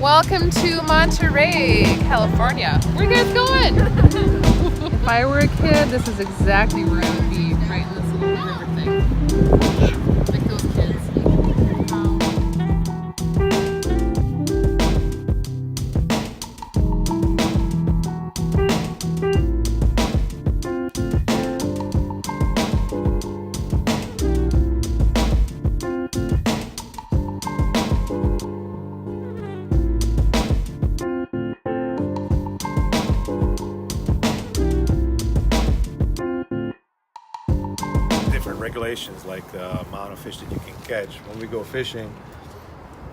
Welcome to Monterey, California. Where you guys going? If I were a kid, this is exactly where I would be, right in this little river thing. Like those kids. Different regulations, like the amount of fish that you can catch. When we go fishing,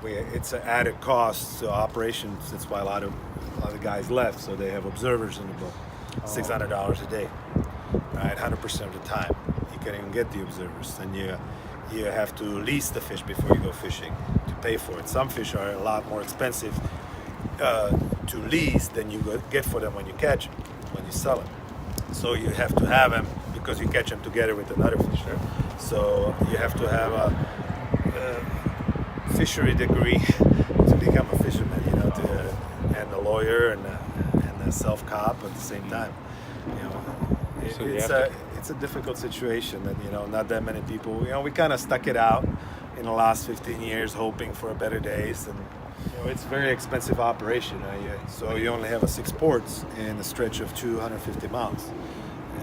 it's an added cost to operations. That's why a lot of guys left. So they have observers in the boat, $600 a day, right? 100% of the time, you can't even get the observers, and you have to lease the fish before you go fishing to pay for it. Some fish are a lot more expensive to lease than you get for them when you catch them, when you sell them. So you have to have them because you catch them together with another fisher. So you have to have a fishery degree to become a fisherman, and a lawyer and a self-cop at the same time. It's a difficult situation that not that many people. We kind of stuck it out in the last 15 years, hoping for better days, and it's a very expensive operation. So you only have 6 ports in a stretch of 250 miles.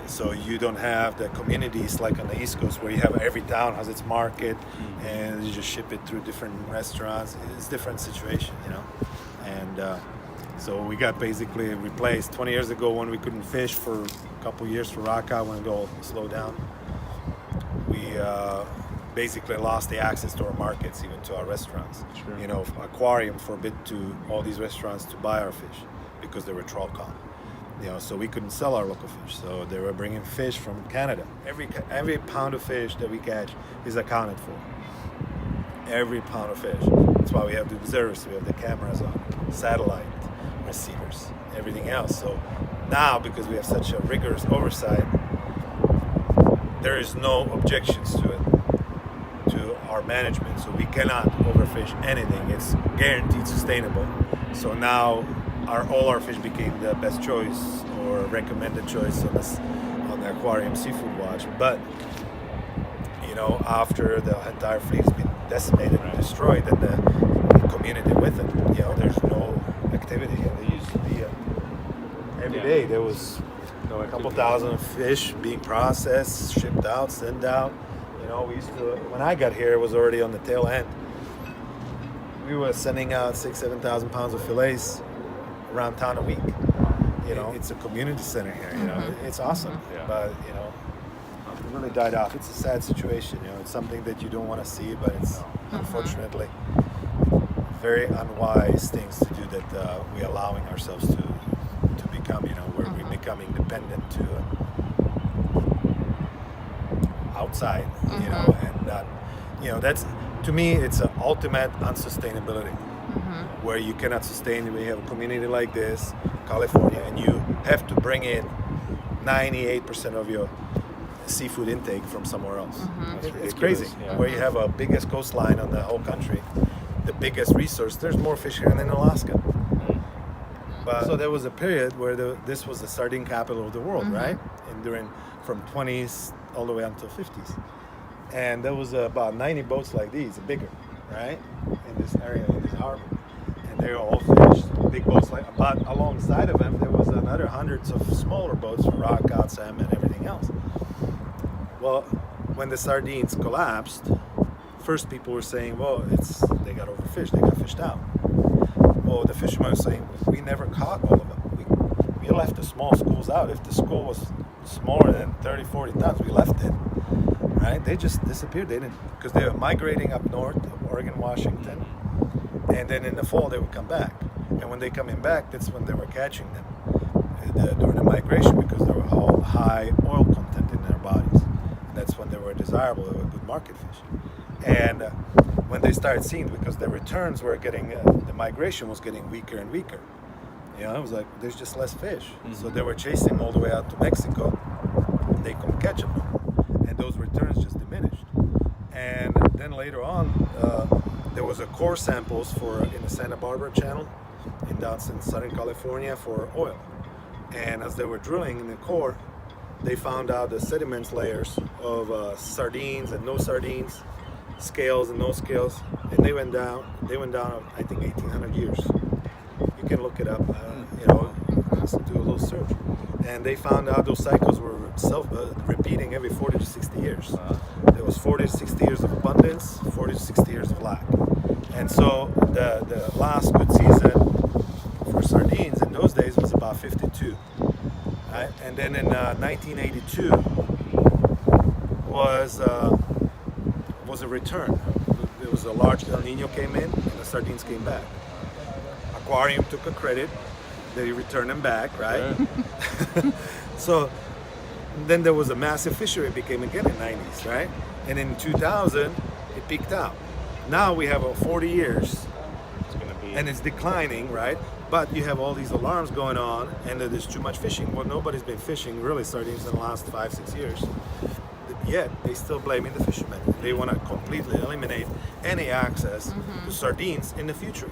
So you don't have the communities like on the East Coast where you have every town has its market, and you just ship it through different restaurants. It's a different situation, And so we got basically replaced 20 years ago when we couldn't fish for a couple years for rock out when it all slowed down. We basically lost the access to our markets, even to our restaurants. Sure. Aquarium forbid to all these restaurants to buy our fish because they were trawl caught. So we couldn't sell our local fish. So they were bringing fish from Canada. Every pound of fish that we catch is accounted for. Every pound of fish. That's why we have the observers, we have the cameras on, satellite receivers, everything else. So now, because we have such a rigorous oversight, there is no objections to it, to our management. So we cannot overfish anything. It's guaranteed sustainable. So now all our fish became the best choice or recommended choice on the aquarium seafood watch. But after the entire fleet has been decimated and destroyed, and the community with it, there's no activity. There used to be every day there was a couple thousand fish being processed, shipped out, sent out. We used to, when I got here, it was already on the tail end. We were sending out 7,000 pounds of fillets around town a week. It's a community center here. It's awesome, but it really died off. It's a sad situation. It's something that you don't want to see, but it's unfortunately very unwise things to do that we're allowing ourselves to become. We're becoming dependent to outside. And not. That's, to me, it's an ultimate unsustainability. Where you cannot sustain. We have a community like this, California, and you have to bring in 98% of your seafood intake from somewhere else. It's crazy. Yeah. Where you have a biggest coastline on the whole country, the biggest resource. There's more fish here than in Alaska. But so there was a period where this was the sardine capital of the world, right? And from 20s all the way until 50s, and there was about 90 boats like these, bigger, right, in this area, in this harbor. They were all fished, big boats but alongside of them there was another hundreds of smaller boats for rock out, salmon, and everything else. Well, when the sardines collapsed, first people were saying, well, they got overfished, they got fished out. Well, the fishermen were saying, we never caught all of them. We left the small schools out. If the school was smaller than 30, 40 tons, we left it. Right? They just disappeared. They didn't, because they were migrating up north of Oregon, Washington. And then in the fall they would come back, and when they coming back, that's when they were catching them during the migration, because there were high oil content in their bodies. And that's when they were desirable. They were good market fish. And when they started seeing, because the returns were getting, the migration was getting weaker and weaker. It was like there's just less fish. So they were chasing all the way out to Mexico. And they couldn't catch them, and those returns just diminished. And then later on, there was a core samples for in the Santa Barbara Channel in Southern California for oil. And as they were drilling in the core, they found out the sediments layers of sardines and no sardines, scales and no scales, and they went down. I think 1,800 years. You can look it up. Just do a little search. And they found out those cycles were repeating every 40 to 60 years. There was 40 to 60 years of abundance, 40 to 60 years of lack. And so the last good season for sardines in those days was about 52. Right? And then in 1982 was a return. There was a large El Nino came in, and the sardines came back. Aquarium took a credit. They returned them back, right? Yeah. So then there was a massive fishery. It became again in the 90s, right? And in 2000, it peaked out. Now we have 40 years, and it's declining, right? But you have all these alarms going on, and there's too much fishing. Well, nobody's been fishing really sardines in the last 5-6 years. Yet they still blaming the fishermen. They want to completely eliminate any access to sardines in the future.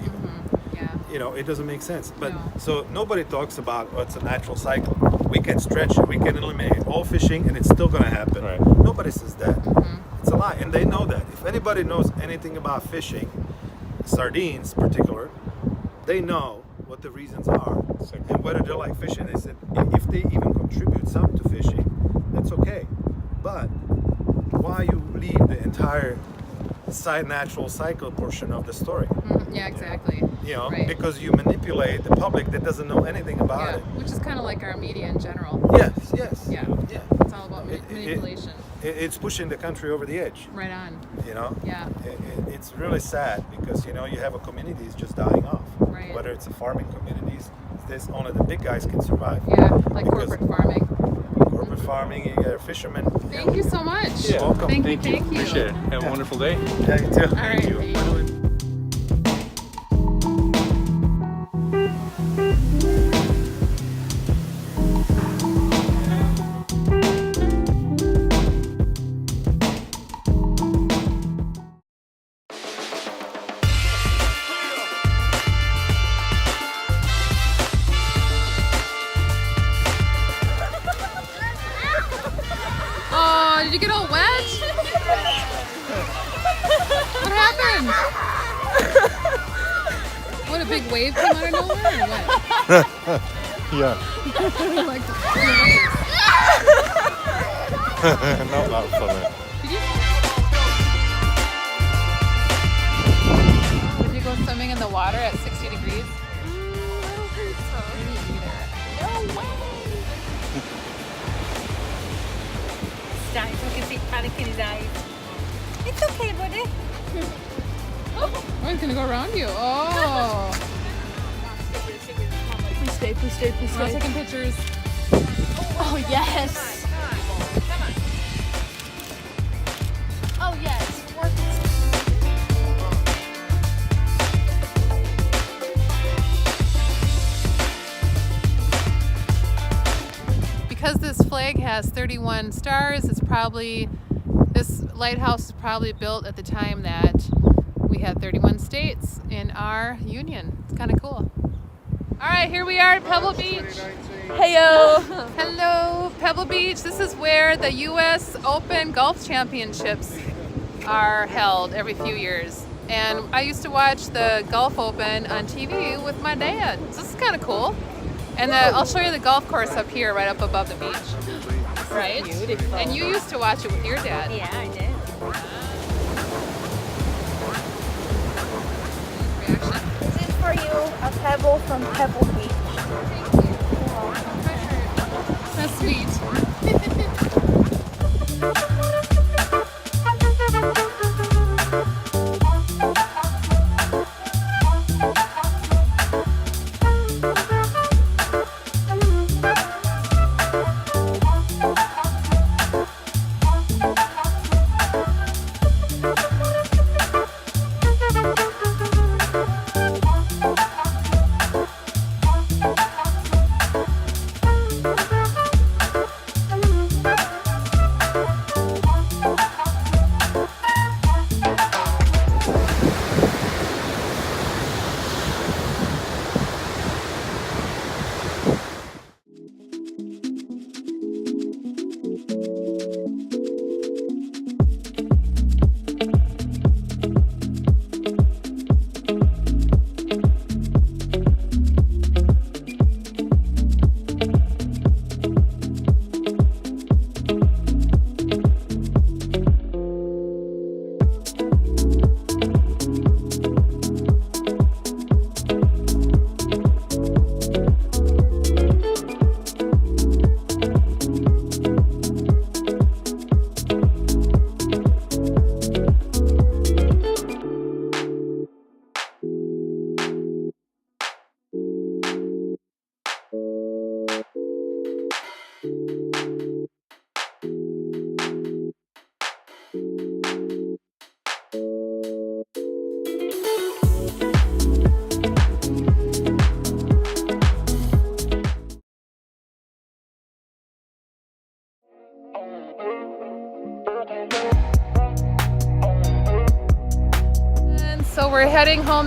Yeah. It doesn't make sense. But so nobody talks about what's a natural cycle. We can stretch it. We can eliminate all fishing, and it's still going to happen. Right. Nobody says that. It's a lie, and they know that. If anybody knows anything about fishing, sardines in particular, they know what the reasons are and whether they like fishing. They said if they even contribute some to fishing, that's okay. But why you leave the entire natural cycle portion of the story? Yeah, exactly. Right. Because you manipulate the public that doesn't know anything about it. Which is kind of like our media in general. Yes. Yeah. It's all about manipulation. It's pushing the country over the edge. Right on. Yeah. It's really sad because you have a community is just dying off. Right. Whether it's a farming communities, only the big guys can survive. Yeah, like corporate farming. Corporate farming, you got fishermen. Thank you so much. Yeah. Welcome. Thank you. Appreciate it. Have a wonderful day. Yeah, you too. All right. Thank you. Oh, did you get all wet? What happened? What, a big wave came out of nowhere or what? Yeah. Like the waves. Not that funny. Did you go swimming in the water at 60 degrees? I don't think so. Me either. No way. Stop, so we can see panic in his eyes. It's okay, buddy. Oh, it's gonna go around you. Oh. Please stay, please stay, please I'm stay. taking pictures. Oh, yes. Oh, yes. Because this flag has 31 stars, this lighthouse is probably built at the time that we had 31 states in our union. It's kind of cool. All right, here we are at Pebble Beach. Heyo. Hello, Pebble Beach. This is where the U.S. Open Golf Championships are held every few years. And I used to watch the Golf Open on TV with my dad. So this is kind of cool. And I'll show you the golf course up here, right up above the beach. Right? Beautiful. And you used to watch it with your dad. Yeah, I did. Reaction? This is for you, a pebble from Pebble Beach. That's sweet.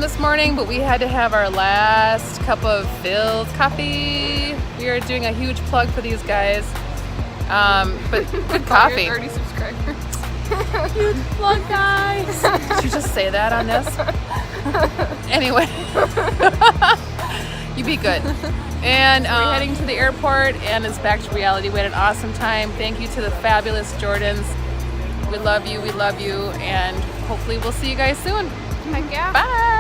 this morning, but we had to have our last cup of filled coffee. We are doing a huge plug for these guys. But good coffee. 30 subscribers. Huge plug, guys. Did you just say that on this? Anyway. You be good. And we're heading to the airport and it's back to reality. We had an awesome time. Thank you to the fabulous Jordans. We love you, and hopefully we'll see you guys soon. Heck yeah. Bye.